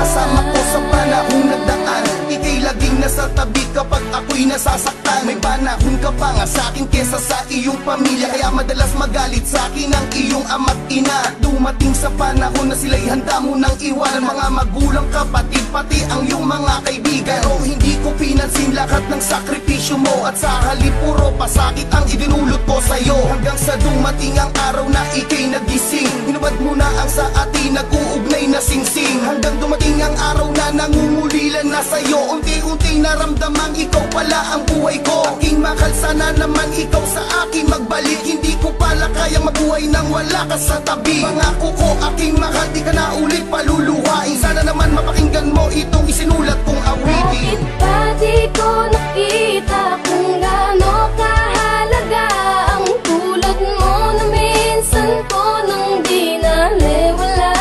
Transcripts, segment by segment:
Kasama ko sa panahong nagdaan, ika'y laging nasa tabi kapag ako'y nasasaktan. May panahon ka pa nga sa'kin kesa sa iyong pamilya, kaya madalas magalit sa'kin ang iyong ama't ina. Dumating sa panahon na sila'y handa mo nang iwanan, mga magulang, kapatid, pati ang iyong mga kaibigan. Pero hindi ko pinansin lahat ng sakripisyo mo, at sa halip puro pasakit ang idinulot ko sa'yo. Hanggang sa dumating ang araw na ika'y nagising, hinubad mo na ang sa atin nag-uugnay na singsing. Hanggang dumating ang araw na nangungulilan na sa'yo, unti-unti naramdamang ikaw pala ang buhay ko. Aking mahal, sana naman ikaw sa akin magbalik. Hindi ko pala kayang mabuhay nang wala ka sa tabi. Pangako ko aking mahal, di ka na ulit paluluhain. Sana naman mapakinggan mo itong isinulat kong awitin. Bakit ba di ko nakita kung gaano kahalaga ang tulad mo na minsan ko nang di naliwala?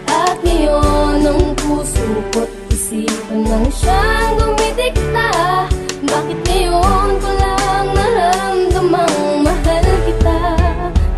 At ngayon ang puso ko't isipan nang siyang dumidikta. Bakit ngayon ko lang naramdamang mahal kita?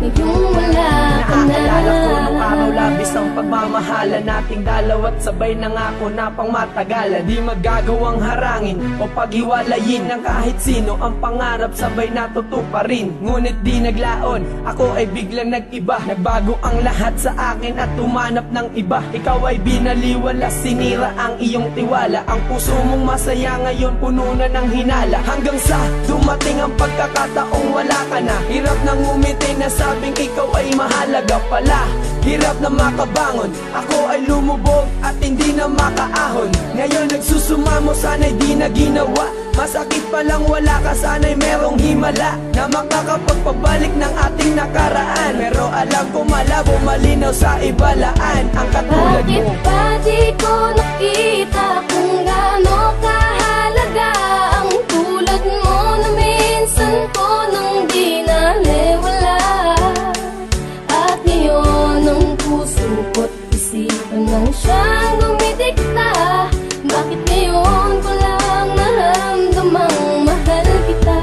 Ngayong wala ka na. Naaalala ko nung araw labis ang pagmamahalan nating dalaw, at sabay nangako na pang matagalan. Di magagawang harangin o paghiwalayin ng kahit sino. Ang pangarap sabay natutuparin, ngunit di naglaon. Ako ay biglang nag-iba, nagbago ang lahat sa akin at tumanap ng iba. Ikaw ay binaliwala, sinira ang iyong tiwala. Ang puso mong masaya ngayon puno na ng hinala. Hanggang sa dumating ang pagkakataong wala ka na. Hirap nang umiti na sabing ikaw ay mahalaga pala. Hirap na makabangon, ako ay lumubog at hindi na makaahon. Ngayon nagsusumamo, sana'y di na ginawa. Masakit palang wala ka, sana'y merong himala na makakapagpabalik ng ating nakaraan. Pero alam ko malabo, malinaw sa ibalaan ang katulad mo. Bakit ba di ko nakita kung gaano kahalaga ang tulad mo na minsan ko nang di naliwala? At ngayon ang puso ko't isipan nang siyang dumidikta. Bakit ngayon ko lang naramdamang mahal kita?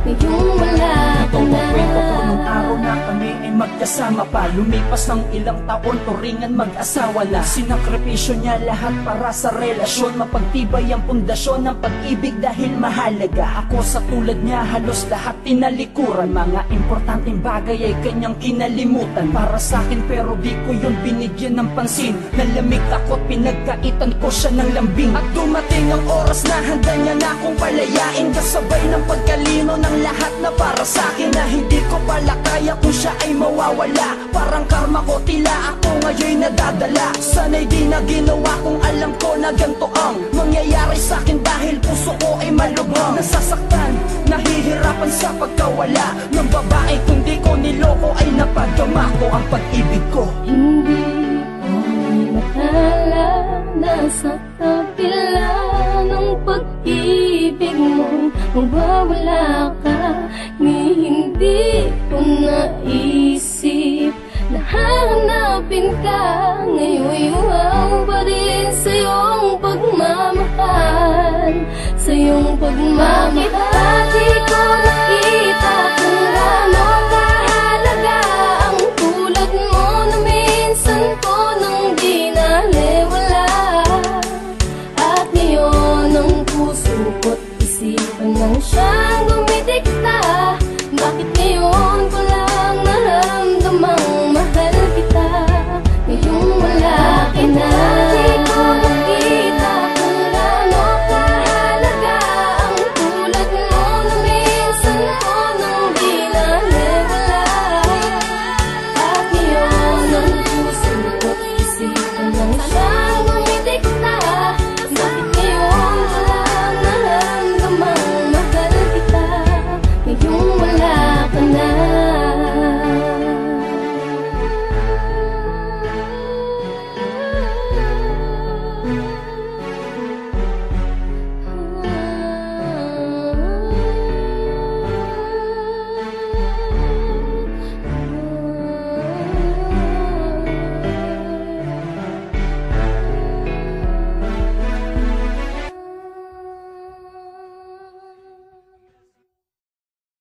Ngayong wala ka na. Kwento ko nung araw na kami ay magkasama pa. Lumipas ng ilang taon, turingan mag-asawa na. Sinakripisyo niya lahat para sa relasyon. Mapagtibay ang pundasyon ng pag-ibig dahil mahalaga. Ako sa tulad niya halos lahat tinalikuran. Mga importanteng bagay ay kanyang kinalimutan para sa akin, pero di ko yun binigyan ng pansin. Nalamig ako't pinagkaitan ko siya ng lambing. At dumating ang oras na handa niya na akong palayain, kasabay ng pagkalino ng lahat na para sa akin. Na hindi ko pala kaya kung siya ay mawawala. Parang karma ko, tila ako ngayon nadadala. Sana'y di na ginawa kung alam ko na ganito ang mangyayari sa akin, dahil puso ko ay malubhang nasasaktan, nahihirapan sa pagkawala ng babae. Kung di ko niloko ay napadama ko ang pag-ibig ko. Hindi ko inakala na sa kabila ng pag-ibig mo mawawala ka. Ni hindi ko naisip na hahanapin ka. Ngayon'y uhaw pa rin sa iyong pagmamahal, sa iyong pagmamahal. Bakit ba di ko nakita kung gaano kahalaga ang tulad mo na minsan ko nang di naliwala? At ngayon ang puso ko't isipan nang siyang